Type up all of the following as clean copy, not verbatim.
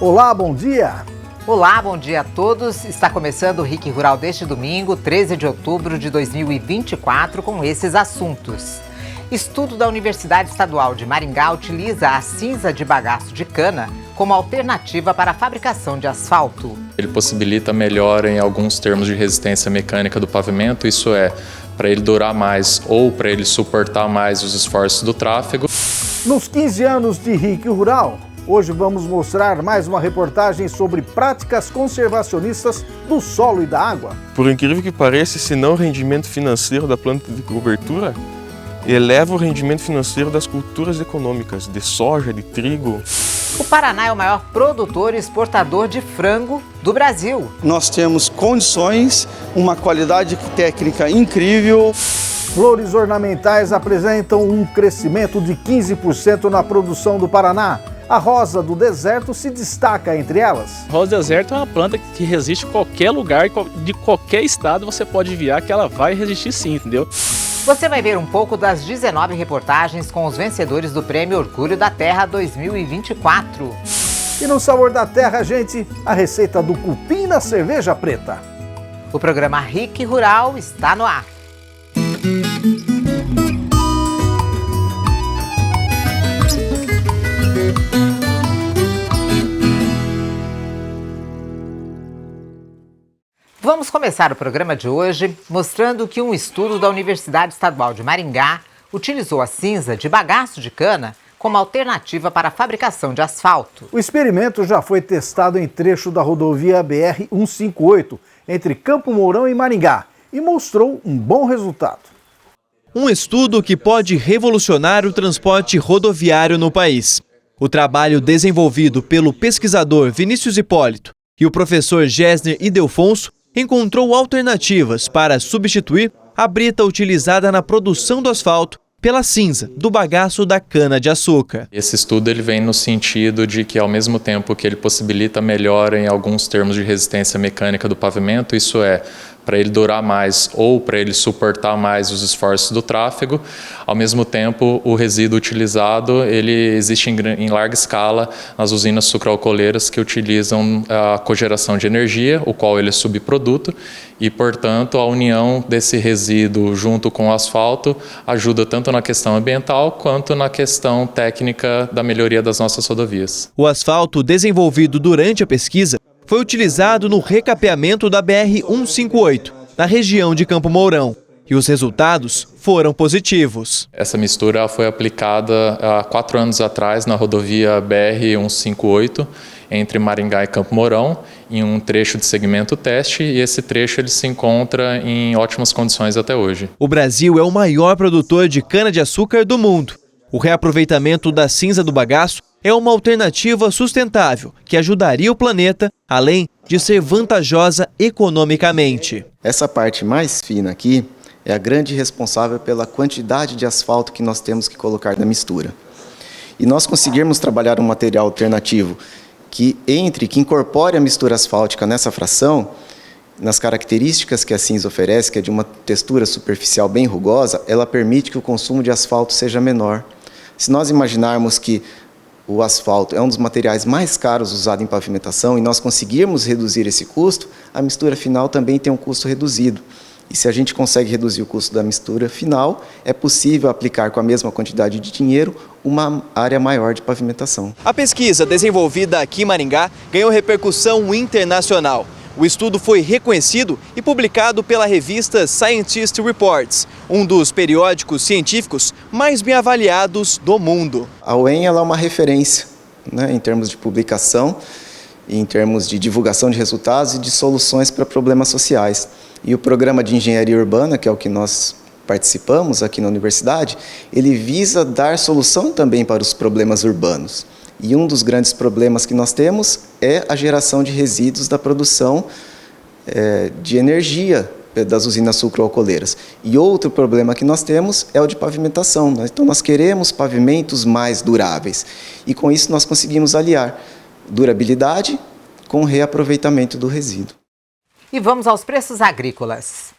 Olá, bom dia! Olá, bom dia a todos. Está começando o RIC Rural deste domingo, 13 de outubro de 2024, com esses assuntos. Estudo da Universidade Estadual de Maringá utiliza a cinza de bagaço de cana como alternativa para a fabricação de asfalto. Ele possibilita melhora em alguns termos de resistência mecânica do pavimento, isso é, para ele durar mais ou para ele suportar mais os esforços do tráfego. Nos 15 anos de RIC Rural, hoje vamos mostrar mais uma reportagem sobre práticas conservacionistas do solo e da água. Por incrível que pareça, se não o rendimento financeiro da planta de cobertura eleva o rendimento financeiro das culturas econômicas, de soja, de trigo. O Paraná é o maior produtor e exportador de frango do Brasil. Nós temos condições, uma qualidade técnica incrível. Flores ornamentais apresentam um crescimento de 15% na produção do Paraná. A rosa do deserto se destaca entre elas. Rosa do deserto é uma planta que resiste em qualquer lugar, de qualquer estado você pode enviar que ela vai resistir sim, entendeu? Você vai ver um pouco das 19 reportagens com os vencedores do Prêmio Orgulho da Terra 2024. E no Sabor da Terra, gente, a receita do cupim na cerveja preta. O programa RIC Rural está no ar. Vamos começar o programa de hoje mostrando que um estudo da Universidade Estadual de Maringá utilizou a cinza de bagaço de cana como alternativa para a fabricação de asfalto. O experimento já foi testado em trecho da rodovia BR-158, entre Campo Mourão e Maringá, e mostrou um bom resultado. Um estudo que pode revolucionar o transporte rodoviário no país. O trabalho desenvolvido pelo pesquisador Vinícius Hipólito e o professor Gessner Ildefonso encontrou alternativas para substituir a brita utilizada na produção do asfalto pela cinza do bagaço da cana-de-açúcar. Esse estudo ele vem no sentido de que, ao mesmo tempo que ele possibilita melhora em alguns termos de resistência mecânica do pavimento, isso é, para ele durar mais ou para ele suportar mais os esforços do tráfego, ao mesmo tempo o resíduo utilizado ele existe em larga escala nas usinas sucroalcooleiras que utilizam a cogeração de energia, o qual ele é subproduto, e portanto a união desse resíduo junto com o asfalto ajuda tanto na questão ambiental quanto na questão técnica da melhoria das nossas rodovias. O asfalto desenvolvido durante a pesquisa foi utilizado no recapeamento da BR-158, na região de Campo Mourão. E os resultados foram positivos. Essa mistura foi aplicada há 4 anos atrás na rodovia BR-158, entre Maringá e Campo Mourão, em um trecho de segmento teste, e esse trecho ele se encontra em ótimas condições até hoje. O Brasil é o maior produtor de cana-de-açúcar do mundo. O reaproveitamento da cinza do bagaço é uma alternativa sustentável que ajudaria o planeta, além de ser vantajosa economicamente. Essa parte mais fina aqui é a grande responsável pela quantidade de asfalto que nós temos que colocar na mistura. E nós conseguirmos trabalhar um material alternativo que incorpore a mistura asfáltica nessa fração, nas características que a cinza oferece, que é de uma textura superficial bem rugosa, ela permite que o consumo de asfalto seja menor. Se nós imaginarmos que o asfalto é um dos materiais mais caros usado em pavimentação e nós conseguirmos reduzir esse custo, a mistura final também tem um custo reduzido. E se a gente consegue reduzir o custo da mistura final, é possível aplicar com a mesma quantidade de dinheiro uma área maior de pavimentação. A pesquisa desenvolvida aqui em Maringá ganhou repercussão internacional. O estudo foi reconhecido e publicado pela revista Scientist Reports, um dos periódicos científicos mais bem avaliados do mundo. A UEM ela é uma referência, né, em termos de publicação, em termos de divulgação de resultados e de soluções para problemas sociais. E o programa de engenharia urbana, que é o que nós participamos aqui na universidade, ele visa dar solução também para os problemas urbanos. E um dos grandes problemas que nós temos é a geração de resíduos da produção de energia das usinas sucroalcooleiras. E outro problema que nós temos é o de pavimentação. Então nós queremos pavimentos mais duráveis. E com isso nós conseguimos aliar durabilidade com reaproveitamento do resíduo. E vamos aos preços agrícolas.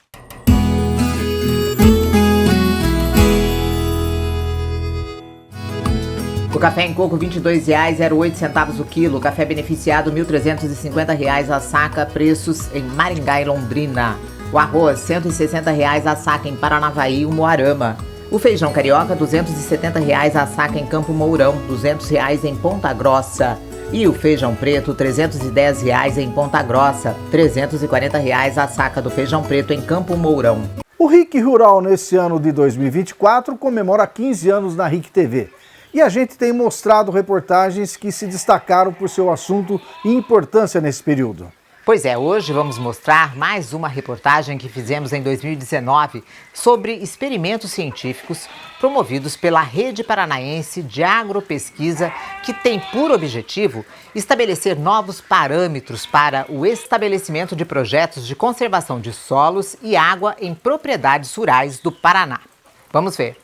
O café em coco R$ 22,08 o quilo. O café beneficiado R$ 1.350 a saca, preços em Maringá e Londrina. O arroz R$ 160 a saca em Paranavaí e Umuarama. O feijão carioca R$ 270 a saca em Campo Mourão, R$ 200 em Ponta Grossa. E o feijão preto R$ 310 em Ponta Grossa, R$ 340 a saca do feijão preto em Campo Mourão. O RIC Rural nesse ano de 2024 comemora 15 anos na RIC TV. E a gente tem mostrado reportagens que se destacaram por seu assunto e importância nesse período. Pois é, hoje vamos mostrar mais uma reportagem que fizemos em 2019 sobre experimentos científicos promovidos pela Rede Paranaense de Agropesquisa, que tem por objetivo estabelecer novos parâmetros para o estabelecimento de projetos de conservação de solos e água em propriedades rurais do Paraná. Vamos ver.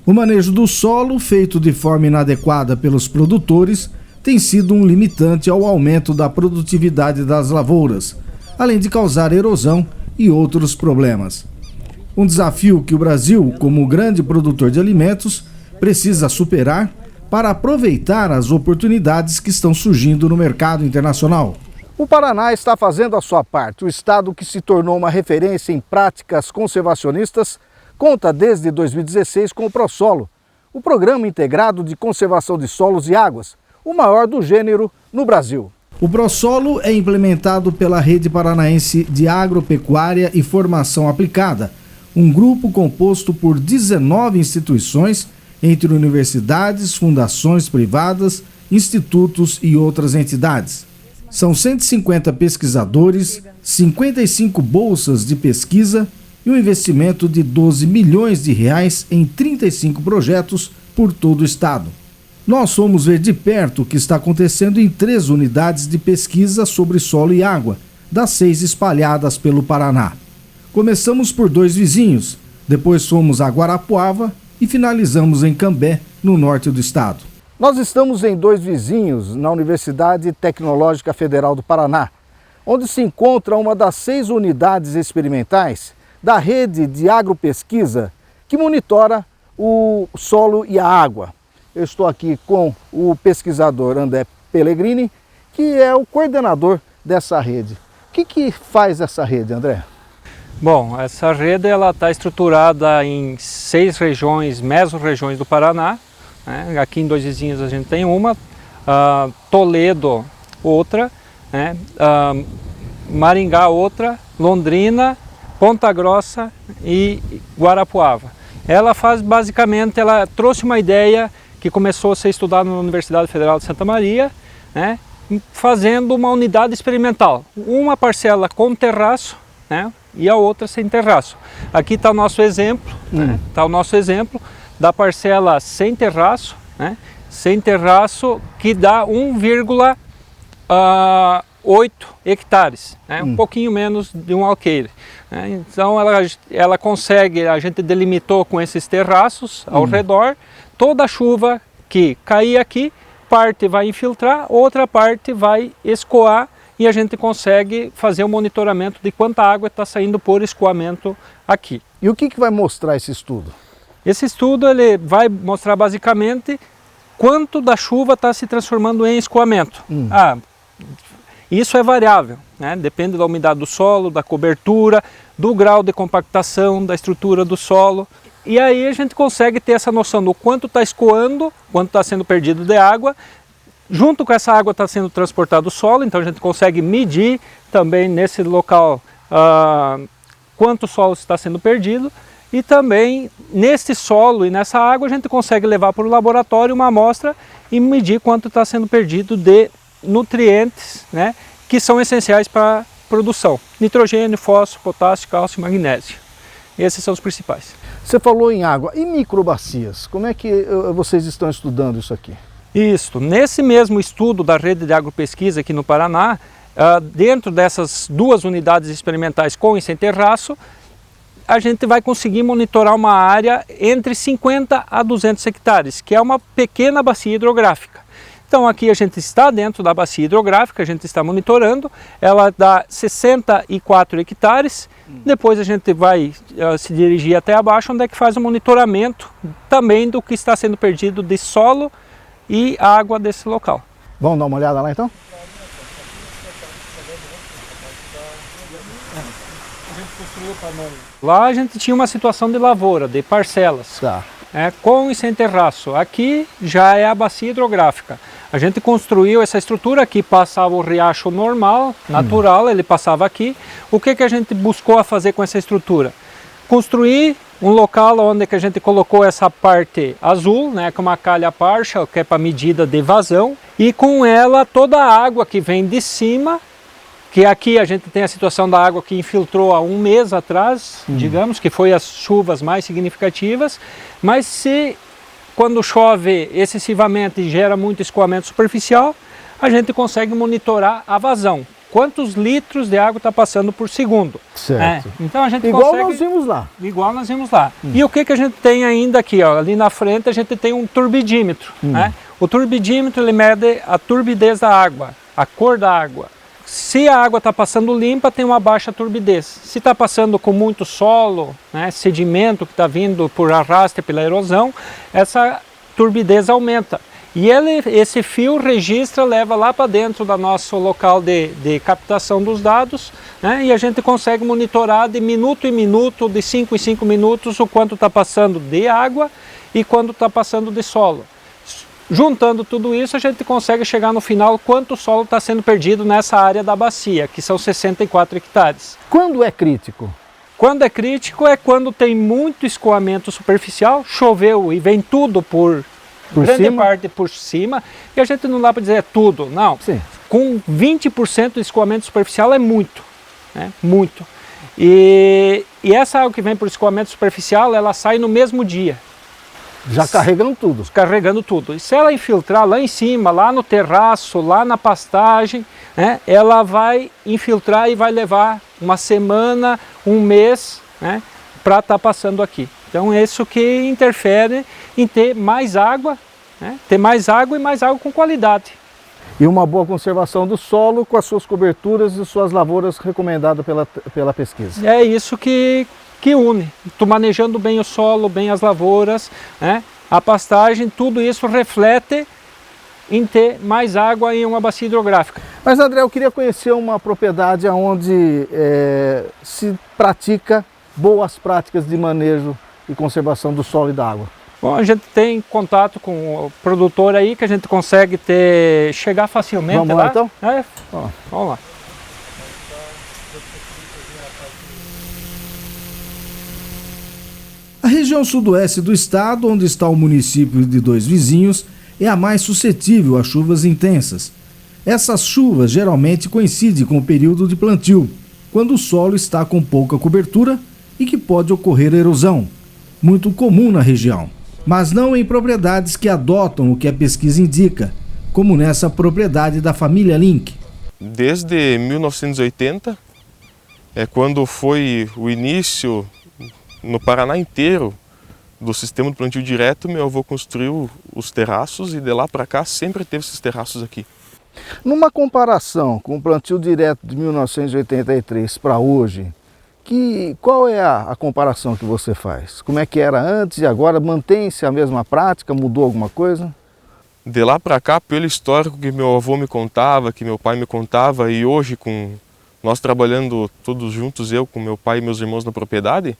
O manejo do solo, feito de forma inadequada pelos produtores, tem sido um limitante ao aumento da produtividade das lavouras, além de causar erosão e outros problemas. Um desafio que o Brasil, como grande produtor de alimentos, precisa superar para aproveitar as oportunidades que estão surgindo no mercado internacional. O Paraná está fazendo a sua parte. O estado que se tornou uma referência em práticas conservacionistas conta desde 2016 com o ProSolo, o Programa Integrado de Conservação de Solos e Águas, o maior do gênero no Brasil. O ProSolo é implementado pela Rede Paranaense de Agropecuária e Formação Aplicada, um grupo composto por 19 instituições, entre universidades, fundações privadas, institutos e outras entidades. São 150 pesquisadores, 55 bolsas de pesquisa e um investimento de R$ 12 milhões em 35 projetos por todo o estado. Nós fomos ver de perto o que está acontecendo em 3 unidades de pesquisa sobre solo e água, das 6 espalhadas pelo Paraná. Começamos por 2 vizinhos, depois fomos a Guarapuava e finalizamos em Cambé, no norte do estado. Nós estamos em 2 vizinhos, na Universidade Tecnológica Federal do Paraná, onde se encontra uma das 6 unidades experimentais da Rede de Agropesquisa, que monitora o solo e a água. Eu estou aqui com o pesquisador André Pellegrini, que é o coordenador dessa rede. O que faz essa rede, André? Bom, essa rede está estruturada em 6 regiões, mesorregiões do Paraná. Né? Aqui em 2 vizinhos a gente tem uma, Toledo outra, né? Maringá outra, Londrina, Ponta Grossa e Guarapuava. Ela faz basicamente, ela trouxe uma ideia que começou a ser estudada na Universidade Federal de Santa Maria, né, fazendo uma unidade experimental. Uma parcela com terraço, né, e a outra sem terraço. Aqui está o nosso exemplo, tá o nosso exemplo da parcela sem terraço, né, que dá 1,8 hectares, né, um pouquinho menos de um alqueire. Né. Então ela consegue, a gente delimitou com esses terraços ao redor. Toda a chuva que cair aqui, parte vai infiltrar, outra parte vai escoar e a gente consegue fazer o monitoramento de quanta água está saindo por escoamento aqui. E o que vai mostrar esse estudo? Esse estudo ele vai mostrar basicamente quanto da chuva está se transformando em escoamento. Isso é variável, né? Depende da umidade do solo, da cobertura, do grau de compactação, da estrutura do solo. E aí a gente consegue ter essa noção do quanto está escoando, quanto está sendo perdido de água. Junto com essa água está sendo transportado o solo, então a gente consegue medir também nesse local quanto solo está sendo perdido. E também nesse solo e nessa água a gente consegue levar para o laboratório uma amostra e medir quanto está sendo perdido de nutrientes, né, que são essenciais para a produção. Nitrogênio, fósforo, potássio, cálcio e magnésio. Esses são os principais. Você falou em água e microbacias. Como é que vocês estão estudando isso aqui? Isso. Nesse mesmo estudo da Rede de Agropesquisa aqui no Paraná, dentro dessas 2 unidades experimentais com e sem terraço, a gente vai conseguir monitorar uma área entre 50 a 200 hectares, que é uma pequena bacia hidrográfica. Então aqui a gente está dentro da bacia hidrográfica, a gente está monitorando, ela dá 64 hectares, depois a gente vai se dirigir até abaixo, onde é que faz o monitoramento também do que está sendo perdido de solo e água desse local. Vamos dar uma olhada lá então? Lá a gente tinha uma situação de lavoura, de parcelas, Tá. com e sem terraço. Aqui já é a bacia hidrográfica. A gente construiu essa estrutura aqui, passava o riacho normal, natural, ele passava aqui. O que a gente buscou a fazer com essa estrutura? Construir um local onde que a gente colocou essa parte azul, com uma calha partial, que é para medida de vazão, e com ela toda a água que vem de cima, que aqui a gente tem a situação da água que infiltrou há um mês atrás, digamos, que foi as chuvas mais significativas, mas se quando chove excessivamente e gera muito escoamento superficial, a gente consegue monitorar a vazão. Quantos litros de água está passando por segundo. Certo. Então a gente Igual consegue... nós vimos lá. Igual nós vimos lá. E o que a gente tem ainda aqui? Ó, ali na frente a gente tem um turbidímetro. O turbidímetro ele mede a turbidez da água, a cor da água. Se a água está passando limpa, tem uma baixa turbidez. Se está passando com muito solo, sedimento que está vindo por arraste pela erosão, essa turbidez aumenta. E esse fio registra, leva lá para dentro do nosso local de captação dos dados, e a gente consegue monitorar de minuto em minuto, de 5 em 5 minutos, o quanto está passando de água e quanto está passando de solo. Juntando tudo isso, a gente consegue chegar no final quanto solo está sendo perdido nessa área da bacia, que são 64 hectares. Quando é crítico? Quando é crítico é quando tem muito escoamento superficial, choveu e vem tudo por grande parte por cima, e a gente não dá para dizer é tudo, não. Sim. Com 20% de escoamento superficial é muito, muito. E essa água que vem por escoamento superficial, ela sai no mesmo dia. Já carregando tudo. Carregando tudo. E se ela infiltrar lá em cima, lá no terraço, lá na pastagem, ela vai infiltrar e vai levar uma semana, um mês, para estar passando aqui. Então é isso que interfere em ter mais água, ter mais água e mais água com qualidade. E uma boa conservação do solo com as suas coberturas e suas lavouras recomendadas pela pesquisa. É isso que une. Tu manejando bem o solo, bem as lavouras, a pastagem, tudo isso reflete em ter mais água em uma bacia hidrográfica. Mas André, eu queria conhecer uma propriedade onde se pratica boas práticas de manejo e conservação do solo e da água. Bom, a gente tem contato com o produtor aí que a gente consegue chegar facilmente. Vamos lá então? Vamos lá. A região sudoeste do estado, onde está o município de Dois Vizinhos, é a mais suscetível a chuvas intensas. Essas chuvas geralmente coincidem com o período de plantio, quando o solo está com pouca cobertura e que pode ocorrer erosão, muito comum na região, mas não em propriedades que adotam o que a pesquisa indica, como nessa propriedade da família Link. Desde 1980, quando foi o início no Paraná inteiro do sistema de plantio direto, meu avô construiu os terraços e de lá para cá sempre teve esses terraços aqui. Numa comparação com o plantio direto de 1983 para hoje, qual é a comparação que você faz? Como é que era antes e agora? Mantém-se a mesma prática? Mudou alguma coisa? De lá para cá, pelo histórico que meu avô me contava, que meu pai me contava, e hoje com nós trabalhando todos juntos, eu com meu pai e meus irmãos na propriedade,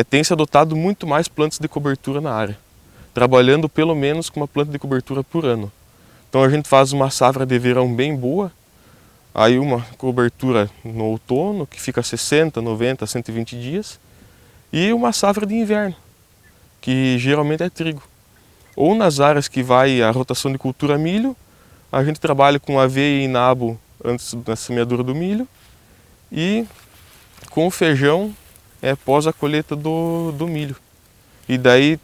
tem se adotado muito mais plantas de cobertura na área, trabalhando pelo menos com uma planta de cobertura por ano. Então a gente faz uma safra de verão bem boa, aí uma cobertura no outono, que fica 60, 90, 120 dias, e uma safra de inverno, que geralmente é trigo. Ou nas áreas que vai a rotação de cultura milho, a gente trabalha com aveia e nabo antes da semeadura do milho, e com o feijão pós a colheita do milho. E daí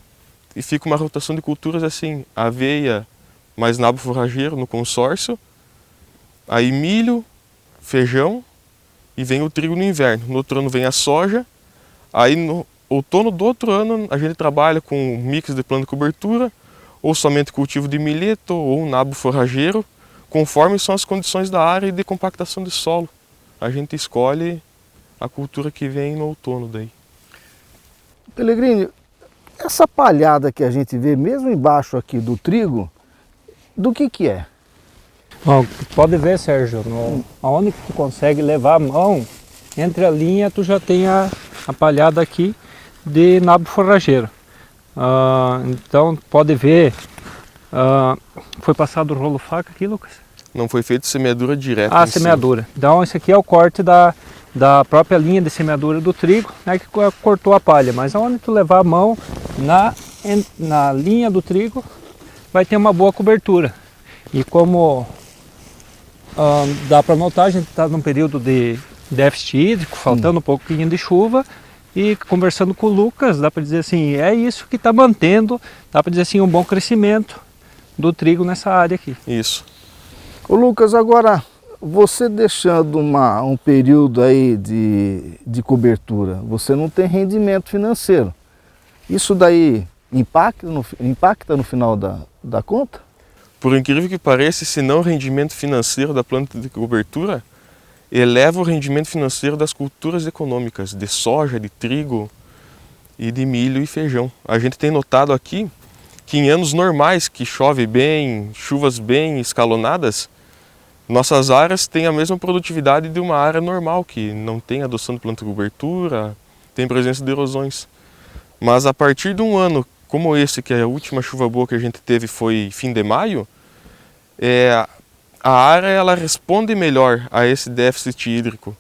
fica uma rotação de culturas assim, aveia mais nabo forrageiro no consórcio, aí milho, feijão e vem o trigo no inverno. No outro ano vem a soja, aí no outono do outro ano a gente trabalha com um mix de planta de cobertura, ou somente cultivo de milheto ou nabo forrageiro, conforme são as condições da área e de compactação de solo. A gente escolhe a cultura que vem no outono daí. Pellegrini, essa palhada que a gente vê mesmo embaixo aqui do trigo, Do que é? Bom, pode ver, Sérgio, aonde que tu consegue levar a mão, entre a linha tu já tem a palhada aqui de nabo forrageiro. Então pode ver, foi passado o rolo faca aqui, Lucas? Não foi feito semeadura direta. Semeadura. Então esse aqui é o corte da própria linha de semeadura do trigo, né, que cortou a palha. Mas aonde tu levar a mão na linha do trigo, vai ter uma boa cobertura. E como dá para notar, a gente está num período de déficit hídrico, faltando um pouquinho de chuva, e conversando com o Lucas, dá para dizer assim, é isso que está mantendo, dá para dizer assim, um bom crescimento do trigo nessa área aqui. Isso. Ô Lucas, agora, você deixando um período aí de cobertura, você não tem rendimento financeiro. Isso daí impacta no final da conta? Por incrível que pareça, esse não rendimento financeiro da planta de cobertura eleva o rendimento financeiro das culturas econômicas, de soja, de trigo e de milho e feijão. A gente tem notado aqui que em anos normais, que chove bem, chuvas bem escalonadas, nossas áreas têm a mesma produtividade de uma área normal, que não tem adoção de planta de cobertura, tem presença de erosões. Mas a partir de um ano como esse, que a última chuva boa que a gente teve foi fim de maio, a área ela responde melhor a esse déficit hídrico.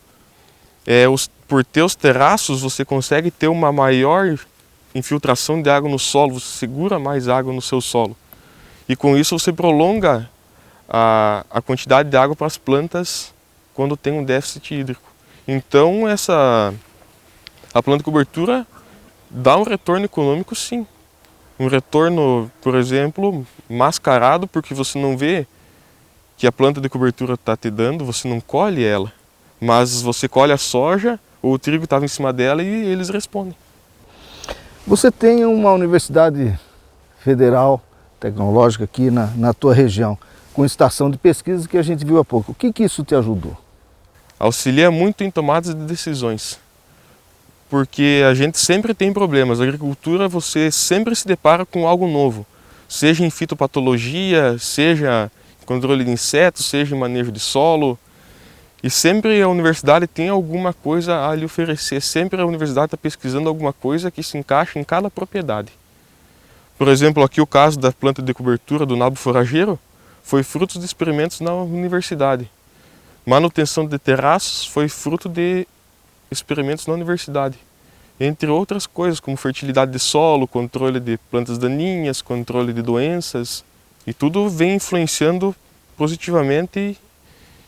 Por ter os terraços, você consegue ter uma maior infiltração de água no solo, você segura mais água no seu solo. E com isso você prolonga a quantidade de água para as plantas quando tem um déficit hídrico. Então a planta de cobertura dá um retorno econômico, sim. Um retorno, por exemplo, mascarado, porque você não vê que a planta de cobertura está te dando, você não colhe ela, mas você colhe a soja ou o trigo estava em cima dela e eles respondem. Você tem uma universidade federal tecnológica aqui na tua região, com estação de pesquisa que a gente viu há pouco. O que isso te ajudou? Auxilia muito em tomadas de decisões, porque a gente sempre tem problemas. Na agricultura você sempre se depara com algo novo, seja em fitopatologia, seja em controle de insetos, seja em manejo de solo. E sempre a universidade tem alguma coisa a lhe oferecer, sempre a universidade está pesquisando alguma coisa que se encaixa em cada propriedade. Por exemplo, aqui o caso da planta de cobertura do nabo forageiro foi fruto de experimentos na universidade. Manutenção de terraços foi fruto de experimentos na universidade, entre outras coisas como fertilidade de solo, controle de plantas daninhas, controle de doenças, e tudo vem influenciando positivamente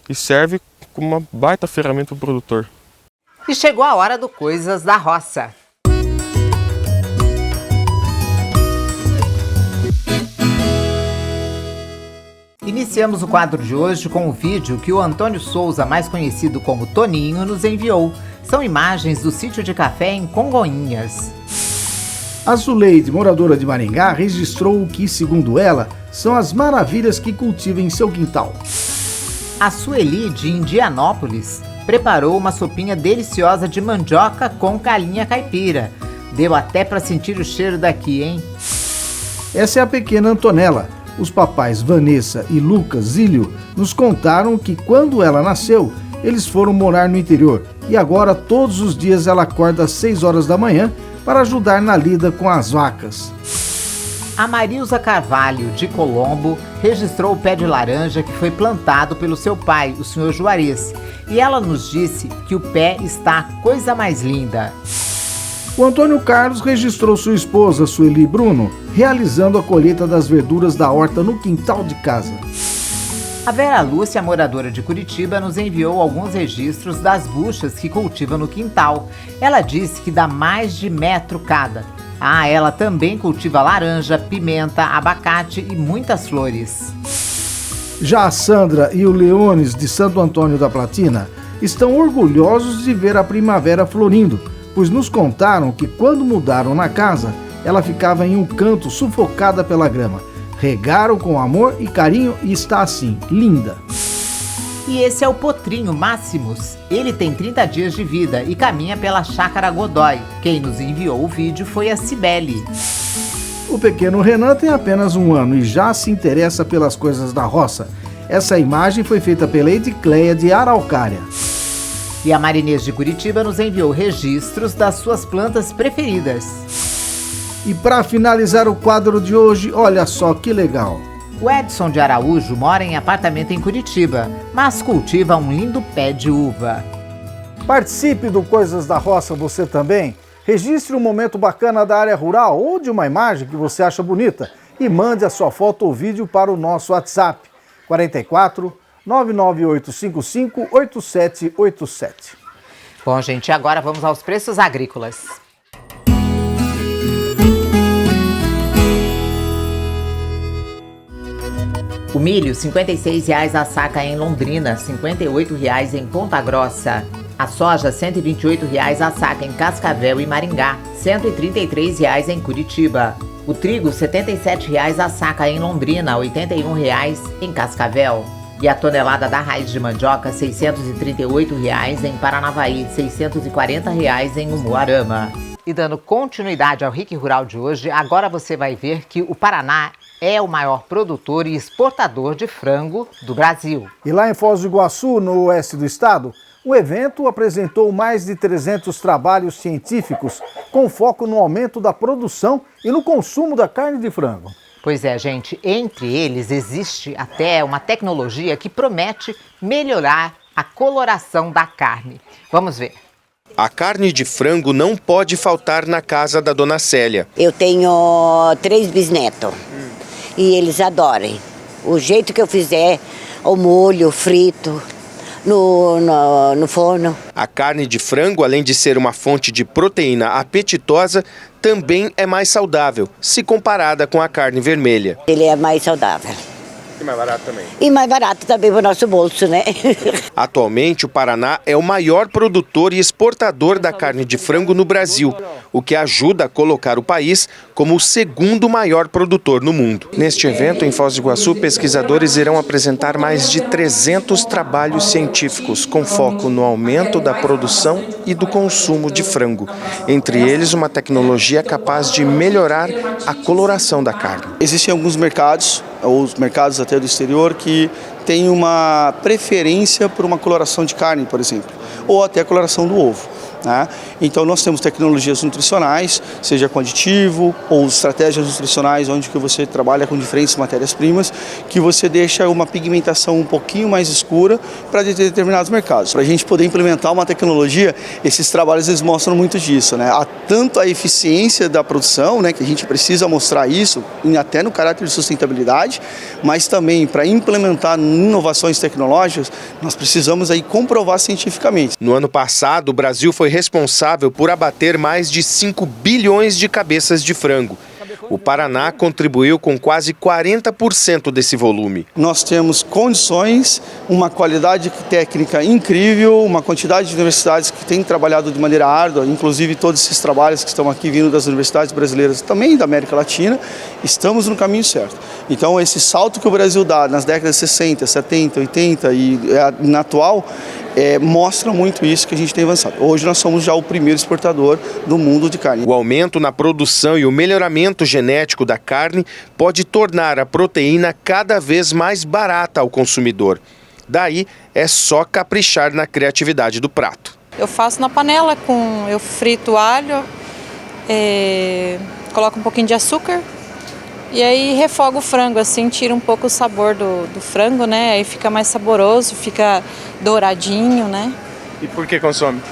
e serve como uma baita ferramenta para o produtor. E chegou a hora do Coisas da Roça. Iniciamos o quadro de hoje com o vídeo que o Antônio Souza, mais conhecido como Toninho, nos enviou. São imagens do sítio de café em Congonhas. A Zuleide, moradora de Maringá, registrou o que, segundo ela, são as maravilhas que cultiva em seu quintal. A Sueli, de Indianópolis, preparou uma sopinha deliciosa de mandioca com galinha caipira. Deu até para sentir o cheiro daqui, hein? Essa é a pequena Antonella. Os papais Vanessa e Lucas Zílio nos contaram que quando ela nasceu, eles foram morar no interior e agora todos os dias ela acorda às 6 horas da manhã para ajudar na lida com as vacas. A Marilza Carvalho, de Colombo, registrou o pé de laranja que foi plantado pelo seu pai, o Sr. Juarez, e ela nos disse que o pé está a coisa mais linda. O Antônio Carlos registrou sua esposa, Sueli Bruno, realizando a colheita das verduras da horta no quintal de casa. A Vera Lúcia, moradora de Curitiba, nos enviou alguns registros das buchas que cultiva no quintal. Ela disse que dá mais de metro cada. Ela também cultiva laranja, pimenta, abacate e muitas flores. Já a Sandra e o Leones, de Santo Antônio da Platina, estão orgulhosos de ver a primavera florindo, pois nos contaram que quando mudaram na casa, ela ficava em um canto sufocada pela grama. Regaram com amor e carinho e está assim, linda. E esse é o Potrinho Máximos. Ele tem 30 dias de vida e caminha pela Chácara Godoy. Quem nos enviou o vídeo foi a Cibele. O pequeno Renan tem apenas 1 ano e já se interessa pelas coisas da roça. Essa imagem foi feita pela Edicleia de Araucária. E a Marinês de Curitiba nos enviou registros das suas plantas preferidas. E para finalizar o quadro de hoje, olha só que legal. O Edson de Araújo mora em apartamento em Curitiba, mas cultiva um lindo pé de uva. Participe do Coisas da Roça você também. Registre um momento bacana da área rural ou de uma imagem que você acha bonita e mande a sua foto ou vídeo para o nosso WhatsApp 44 99855 8787. Bom, gente, agora vamos aos preços agrícolas. O milho, R$ 56,00 a saca em Londrina, R$ 58,00 em Ponta Grossa. A soja, R$ 128,00 a saca em Cascavel e Maringá, R$ 133,00 em Curitiba. O trigo, R$ 77,00 a saca em Londrina, R$ 81,00 em Cascavel. E a tonelada da raiz de mandioca, R$ 638,00 em Paranavaí, R$ 640,00 em Umuarama. E dando continuidade ao RIC Rural de hoje, agora você vai ver que o Paraná é o maior produtor e exportador de frango do Brasil. E lá em Foz do Iguaçu, no oeste do estado, o evento apresentou mais de 300 trabalhos científicos com foco no aumento da produção e no consumo da carne de frango. Pois é, gente, entre eles existe até uma tecnologia que promete melhorar a coloração da carne. Vamos ver. A carne de frango não pode faltar na casa da Dona Célia. Eu tenho 3 bisnetos e eles adoram. O jeito que eu fizer, o molho frito, no forno. A carne de frango, além de ser uma fonte de proteína apetitosa, também é mais saudável, se comparada com a carne vermelha. Ele é mais saudável. E mais barato também. E mais barato também para o nosso bolso, né? Atualmente, o Paraná é o maior produtor e exportador da carne de frango no Brasil, o que ajuda a colocar o país como o 2º maior produtor no mundo. Neste evento, em Foz do Iguaçu, pesquisadores irão apresentar mais de 300 trabalhos científicos com foco no aumento da produção e do consumo de frango. Entre eles, uma tecnologia capaz de melhorar a coloração da carne. Existem alguns mercados, ou os mercados até do exterior, que têm uma preferência por uma coloração de carne, por exemplo, ou até a coloração do ovo. né? Então nós temos tecnologias nutricionais, seja com aditivo ou estratégias nutricionais onde que você trabalha com diferentes matérias-primas, que você deixa uma pigmentação um pouquinho mais escura para determinados mercados. Para a gente poder implementar uma tecnologia, esses trabalhos eles mostram muito disso, né? Há tanto a eficiência da produção, né, que a gente precisa mostrar isso, até no caráter de sustentabilidade, mas também para implementar inovações tecnológicas, nós precisamos aí comprovar cientificamente. No ano passado, o Brasil foi responsável por abater mais de 5 bilhões de cabeças de frango. O Paraná contribuiu com quase 40% desse volume. Nós temos condições, uma qualidade técnica incrível, uma quantidade de universidades que têm trabalhado de maneira árdua, inclusive todos esses trabalhos que estão aqui vindo das universidades brasileiras, também da América Latina, estamos no caminho certo. Então esse salto que o Brasil dá nas décadas 60, 70, 80 e na atual, mostra muito isso que a gente tem avançado. Hoje nós somos já o primeiro exportador do mundo de carne. O aumento na produção e o melhoramento genético da carne pode tornar a proteína cada vez mais barata ao consumidor. Daí é só caprichar na criatividade do prato. Eu faço na panela, eu frito alho, coloco um pouquinho de açúcar e aí refogo o frango, assim, tira um pouco o sabor do frango, né? Aí fica mais saboroso, fica douradinho, né? E por que consome?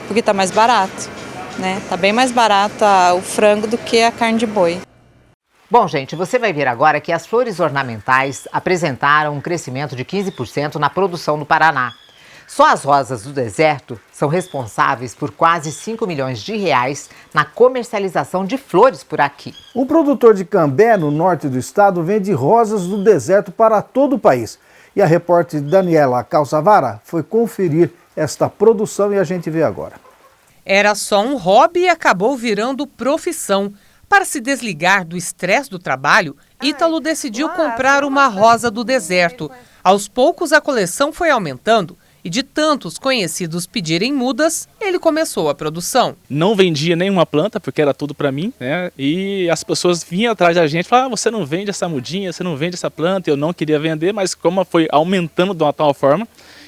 Porque tá mais barato, né? Tá bem mais barato o frango do que a carne de boi. Bom, gente, você vai ver agora que as flores ornamentais apresentaram um crescimento de 15% na produção no Paraná. Só as rosas do deserto são responsáveis por quase 5 milhões de reais na comercialização de flores por aqui. Um produtor de Cambé, no norte do estado, vende rosas do deserto para todo o país. E a repórter Daniela Calçavara foi conferir esta produção e a gente vê agora. Era só um hobby e acabou virando profissão. Para se desligar do estresse do trabalho, Ítalo decidiu comprar uma rosa do deserto. Aos poucos, a coleção foi aumentando E de tantos conhecidos pedirem mudas, ele começou a produção. Não vendia nenhuma planta, porque era tudo para mim, né? E as pessoas vinham atrás da gente e falavam, você não vende essa mudinha, você não vende essa planta. Eu não queria vender, mas como foi aumentando de uma tal forma,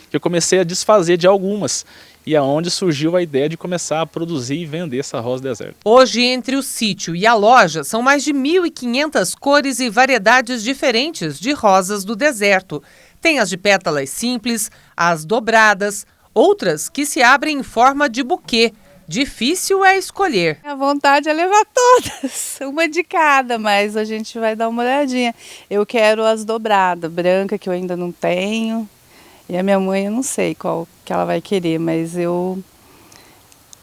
que eu comecei a desfazer de algumas. E é onde surgiu a ideia de começar a produzir e vender essa rosa deserto. Hoje, entre o sítio e a loja, são mais de 1.500 cores e variedades diferentes de rosas do deserto. Tem as de pétalas simples, as dobradas, outras que se abrem em forma de buquê. Difícil é escolher. A vontade é levar todas, uma de cada, mas a gente vai dar uma olhadinha. Eu quero as dobradas, branca que eu ainda não tenho. E a minha mãe eu não sei qual que ela vai querer, mas eu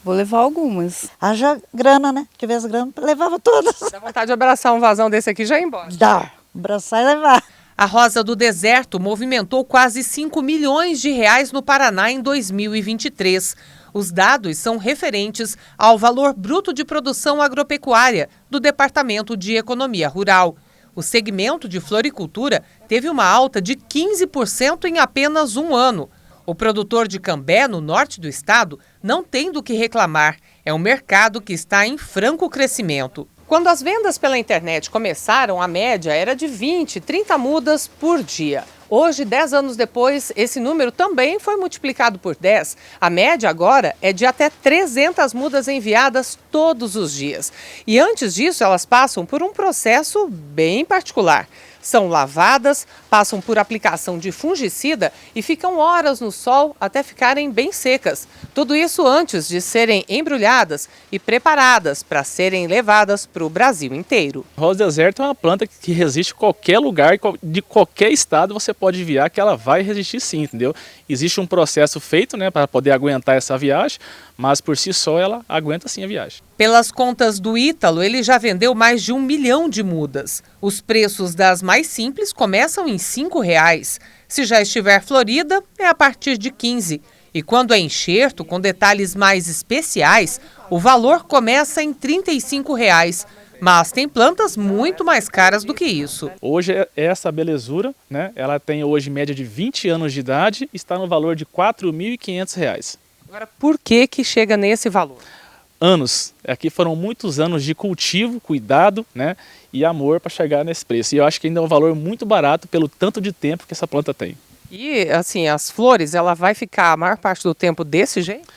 vou levar algumas. Haja grana, né? Se tivesse grana, levava todas. Dá vontade de abraçar um vazão desse aqui e já ir embora. Dá, abraçar e levar. A rosa do deserto movimentou quase 5 milhões de reais no Paraná em 2023. Os dados são referentes ao valor bruto de produção agropecuária do Departamento de Economia Rural. O segmento de floricultura teve uma alta de 15% em apenas um ano. O produtor de Cambé, no norte do estado, não tem do que reclamar. É um mercado que está em franco crescimento. Quando as vendas pela internet começaram, a média era de 20, 30 mudas por dia. Hoje, 10 anos depois, esse número também foi multiplicado por 10. A média agora é de até 300 mudas enviadas todos os dias. E antes disso, elas passam por um processo bem particular. São lavadas, passam por aplicação de fungicida e ficam horas no sol até ficarem bem secas. Tudo isso antes de serem embrulhadas e preparadas para serem levadas para o Brasil inteiro. Rosa deserto é uma planta que resiste em qualquer lugar, de qualquer estado você pode enviar, que ela vai resistir sim, entendeu? Existe um processo feito, né, para poder aguentar essa viagem, mas por si só ela aguenta sim a viagem. Pelas contas do Ítalo, ele já vendeu mais de 1 milhão de mudas. Os preços das mais simples começam em R$ 5,00. Se já estiver florida, é a partir de 15. E quando é enxerto, com detalhes mais especiais, o valor começa em R$ 35,00. Mas tem plantas muito mais caras do que isso. Hoje essa belezura, né, ela tem hoje média de 20 anos de idade e está no valor de R$ 4.500. Agora, por que chega nesse valor? Anos. Aqui foram muitos anos de cultivo, cuidado, né, e amor para chegar nesse preço. E eu acho que ainda é um valor muito barato pelo tanto de tempo que essa planta tem. E, assim, as flores, ela vai ficar a maior parte do tempo desse jeito?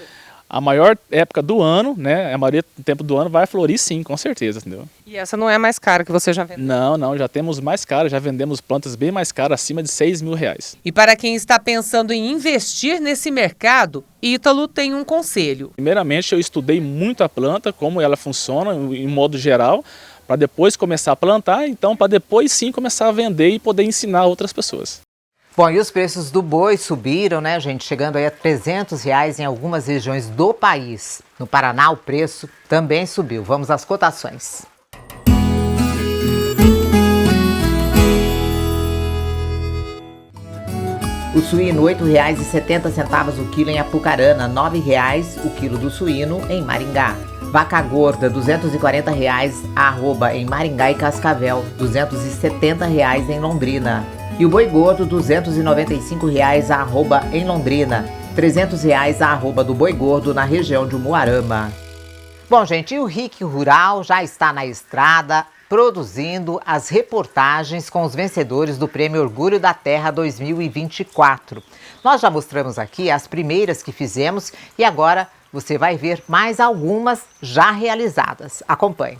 A maior época do ano, né, a maioria do tempo do ano vai florir sim, com certeza, entendeu? E essa não é mais cara que você já vendeu? Não, já temos mais caras, já vendemos plantas bem mais caras, acima de R$6.000. E para quem está pensando em investir nesse mercado, Ítalo tem um conselho. Primeiramente, eu estudei muito a planta, como ela funciona em modo geral, para depois começar a plantar, então para depois sim começar a vender e poder ensinar outras pessoas. Bom, e os preços do boi subiram, né, gente? Chegando aí a R$300 em algumas regiões do país. No Paraná, o preço também subiu. Vamos às cotações. O suíno, R$ 8,70 o quilo em Apucarana, R$ 9,00 o quilo do suíno em Maringá. Vaca gorda, R$ 240 a arroba em Maringá e Cascavel, R$ 270 em Londrina. E o boi gordo, R$ 295 a arroba em Londrina, R$ 300 a arroba do boi gordo na região de Umuarama. Bom, gente, e o RIC Rural já está na estrada produzindo as reportagens com os vencedores do Prêmio Orgulho da Terra 2024. Nós já mostramos aqui as primeiras que fizemos e agora você vai ver mais algumas já realizadas. Acompanhe.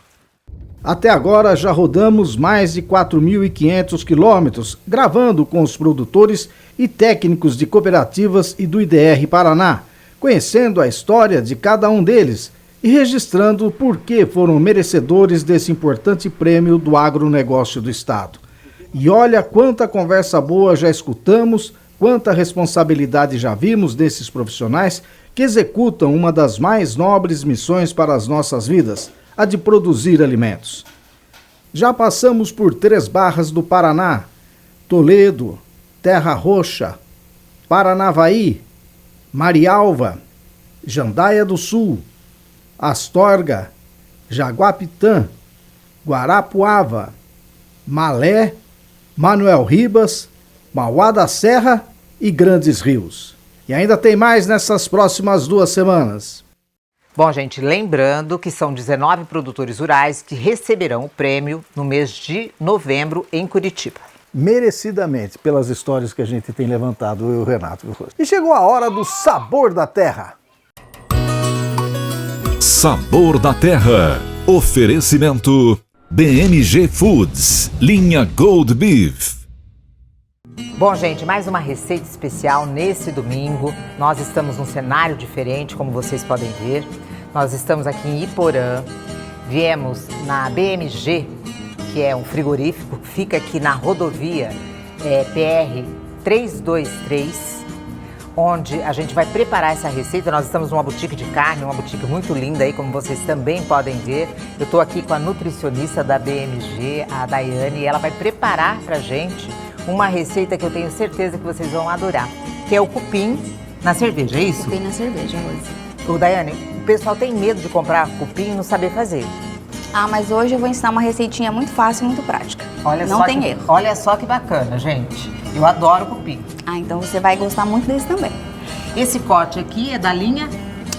Até agora já rodamos mais de 4.500 quilômetros, gravando com os produtores e técnicos de cooperativas e do IDR Paraná, conhecendo a história de cada um deles e registrando por que foram merecedores desse importante prêmio do agronegócio do estado. E olha quanta conversa boa já escutamos, quanta responsabilidade já vimos desses profissionais que executam uma das mais nobres missões para as nossas vidas, a de produzir alimentos. Já passamos por Três Barras do Paraná, Toledo, Terra Roxa, Paranavaí, Marialva, Jandaia do Sul, Astorga, Jaguapitã, Guarapuava, Malé, Manuel Ribas, Mauá da Serra e Grandes Rios. E ainda tem mais nessas próximas 2 semanas. Bom, gente, lembrando que são 19 produtores rurais que receberão o prêmio no mês de novembro em Curitiba. Merecidamente, pelas histórias que a gente tem levantado, eu e o Renato. E chegou a hora do Sabor da Terra. Sabor da Terra. Oferecimento BMG Foods, linha Gold Beef. Bom, gente, mais uma receita especial nesse domingo. Nós estamos num cenário diferente, como vocês podem ver. Nós estamos aqui em Iporã. Viemos na BMG, que é um frigorífico que fica aqui na rodovia PR 323, onde a gente vai preparar essa receita. Nós estamos numa boutique de carne, uma boutique muito linda aí, como vocês também podem ver. Eu estou aqui com a nutricionista da BMG, a Daiane, e ela vai preparar pra gente uma receita que eu tenho certeza que vocês vão adorar, que é o cupim na cerveja, é isso? Cupim na cerveja, Rose. Ô, Daiane, o pessoal tem medo de comprar cupim e não saber fazer. Ah, mas hoje eu vou ensinar uma receitinha muito fácil e muito prática. Não tem erro. Olha só que bacana, gente. Eu adoro cupim. Ah, então você vai gostar muito desse também. Esse corte aqui é da linha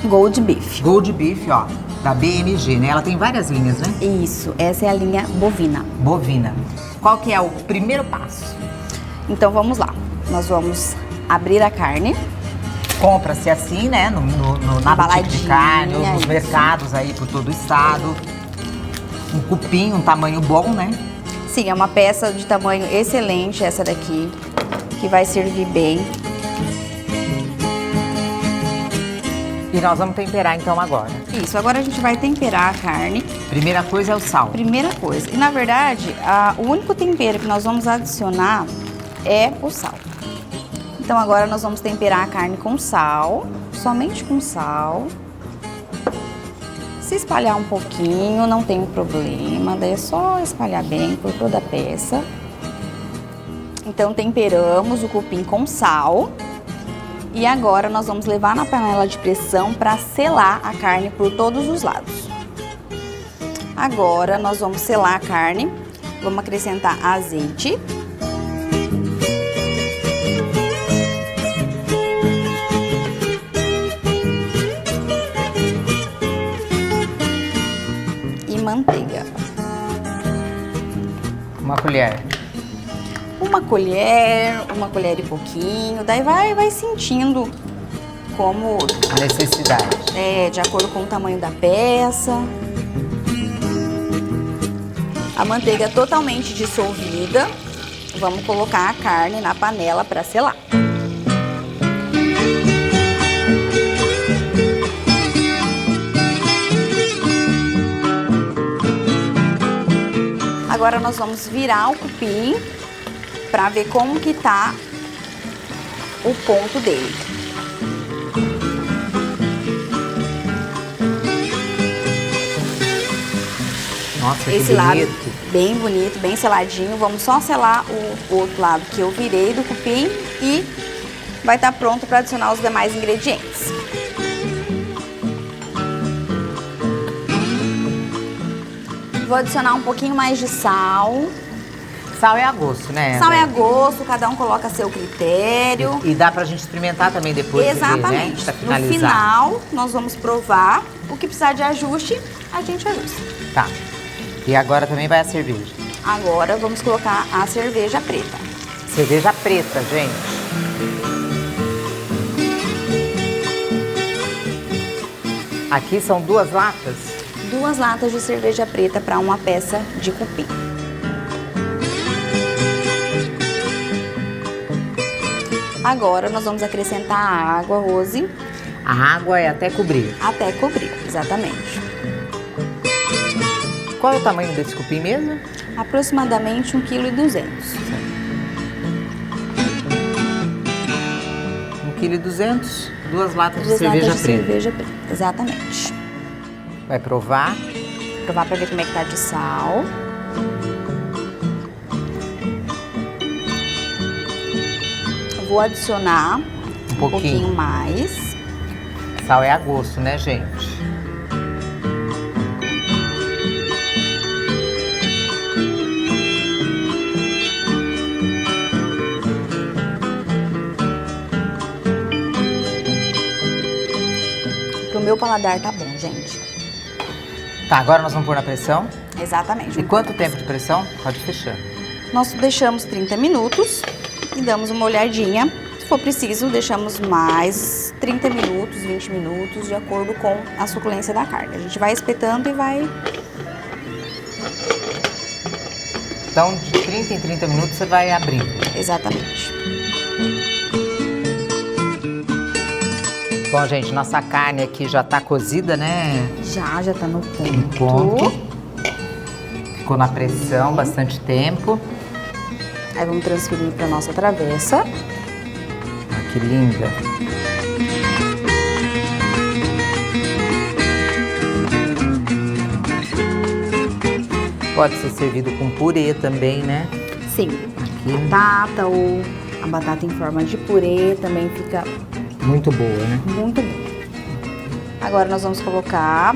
Gold Beef. Gold Beef, ó, da BMG, né? Ela tem várias linhas, né? Isso, essa é a linha bovina. Bovina. Qual que é o primeiro passo? Então vamos lá. Nós vamos abrir a carne. Compra-se assim, né? Na boutique de carne, ou nos mercados aí por todo o estado. Um cupim, um tamanho bom, né? Sim, é uma peça de tamanho excelente essa daqui, que vai servir bem. E nós vamos temperar então agora. Isso, agora a gente vai temperar a carne. Primeira coisa é o sal. Primeira coisa. E na verdade, o único tempero que nós vamos adicionar é o sal. Então agora nós vamos temperar a carne com sal, somente com sal. Se espalhar um pouquinho, não tem problema, daí é só espalhar bem por toda a peça. Então temperamos o cupim com sal. E agora nós vamos levar na panela de pressão para selar a carne por todos os lados. Agora nós vamos selar a carne, vamos acrescentar azeite. E manteiga. Uma colher. Uma colher e pouquinho, daí vai sentindo como... A necessidade. De acordo com o tamanho da peça. A manteiga totalmente dissolvida, vamos colocar a carne na panela para selar. Agora nós vamos virar o cupim para ver como que tá o ponto dele. Nossa, que esse bonito. lado bem bonito, bem seladinho. Vamos só selar o outro lado que eu virei do cupim e vai estar pronto para adicionar os demais ingredientes. Vou adicionar um pouquinho mais de sal. Sal é a gosto, né? Sal é a gosto, cada um coloca a seu critério. E dá pra gente experimentar também depois. Exatamente. De ver, né? Pra No finalizar. final, nós vamos provar. O que precisar de ajuste, a gente ajusta. Tá. E agora também vai a cerveja. Agora vamos colocar a cerveja preta. Cerveja preta, gente. Aqui são 2 latas? 2 latas de cerveja preta para uma peça de cupim. Agora nós vamos acrescentar a água, Rose. A água é até cobrir? Até cobrir, exatamente. Qual é o tamanho desse cupim mesmo? Aproximadamente 1,2 kg. 1,2 kg, 2 latas de 2 cerveja latas de preta. cerveja preta, exatamente. Vai provar? Provar para ver como é que tá de sal. Vou adicionar um pouquinho mais. Sal é a gosto, né, gente? meu paladar tá bom, gente. Tá, agora nós vamos pôr na pressão. Exatamente. E quanto tempo de pressão? Pode fechar. Nós deixamos 30 minutos e damos uma olhadinha. Se for preciso, deixamos mais 30 minutos, 20 minutos, de acordo com a suculência da carne. A gente vai espetando e vai... Então, de 30 em 30 minutos você vai abrindo. Exatamente. Bom, gente, nossa carne aqui já tá cozida, né? Já tá no ponto. No ponto. Ficou na pressão bastante tempo. Aí vamos transferir para nossa travessa. Que linda. Pode ser servido com purê também, né? Sim. Aqui. Batata ou a batata em forma de purê também fica... Muito boa, né? Muito boa. Agora nós vamos colocar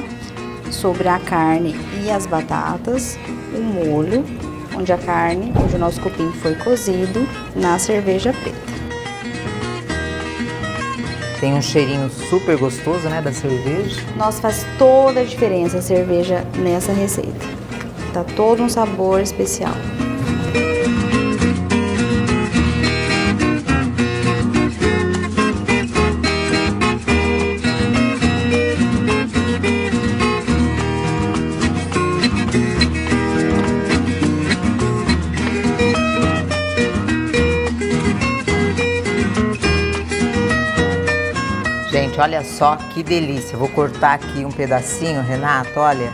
sobre a carne e as batatas o molho, onde o nosso cupim foi cozido, na cerveja preta. Tem um cheirinho super gostoso, né, da cerveja. Nossa, faz toda a diferença a cerveja nessa receita. Tá todo um sabor especial. Gente, olha só que delícia. Vou cortar aqui um pedacinho, Renato, olha.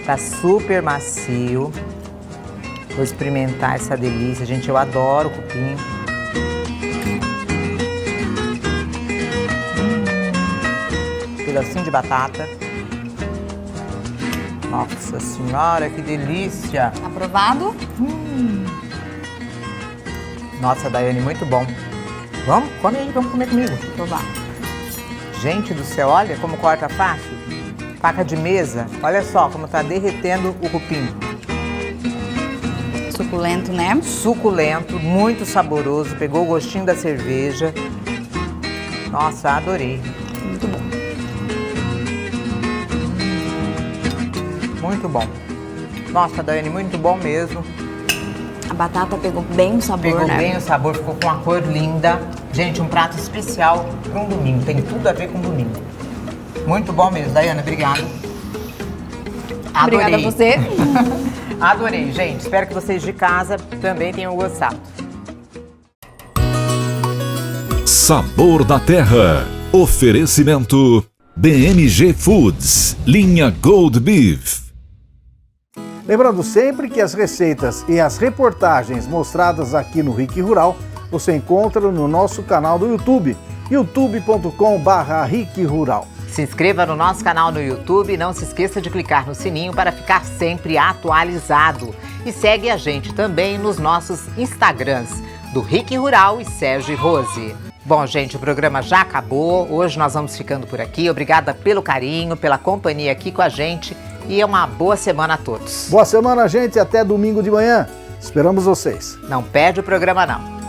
Tá super macio. Vou experimentar essa delícia. Gente, eu adoro cupim. Pedacinho de batata. Nossa senhora, que delícia. Aprovado? Nossa, Daiane, muito bom. Vamos? Come aí, vamos comer comigo. Provar. Gente do céu, olha como corta fácil. Faca de mesa, olha só como tá derretendo o cupim. Suculento, né? Suculento, muito saboroso, pegou o gostinho da cerveja. Nossa, adorei. Muito bom. Muito bom. Nossa, Daiane, muito bom mesmo. A batata pegou bem o sabor, Pegou né? bem o sabor, ficou com uma cor linda. Gente, um prato especial para um domingo, tem tudo a ver com domingo. Muito bom mesmo, Daiane, obrigado. Obrigada a você. Adorei, gente. Espero que vocês de casa também tenham gostado. Sabor da Terra. Oferecimento BMG Foods, linha Gold Beef. Lembrando sempre que as receitas e as reportagens mostradas aqui no Rick Rural você encontra no nosso canal do YouTube, youtube.com/Rick Rural. Se inscreva no nosso canal no YouTube e não se esqueça de clicar no sininho para ficar sempre atualizado. E segue a gente também nos nossos Instagrams, do Rick Rural e Sérgio Rose. Bom, gente, o programa já acabou. Hoje nós vamos ficando por aqui. Obrigada pelo carinho, pela companhia aqui com a gente. E uma boa semana a todos. Boa semana, gente. Até domingo de manhã. Esperamos vocês. Não perde o programa, não.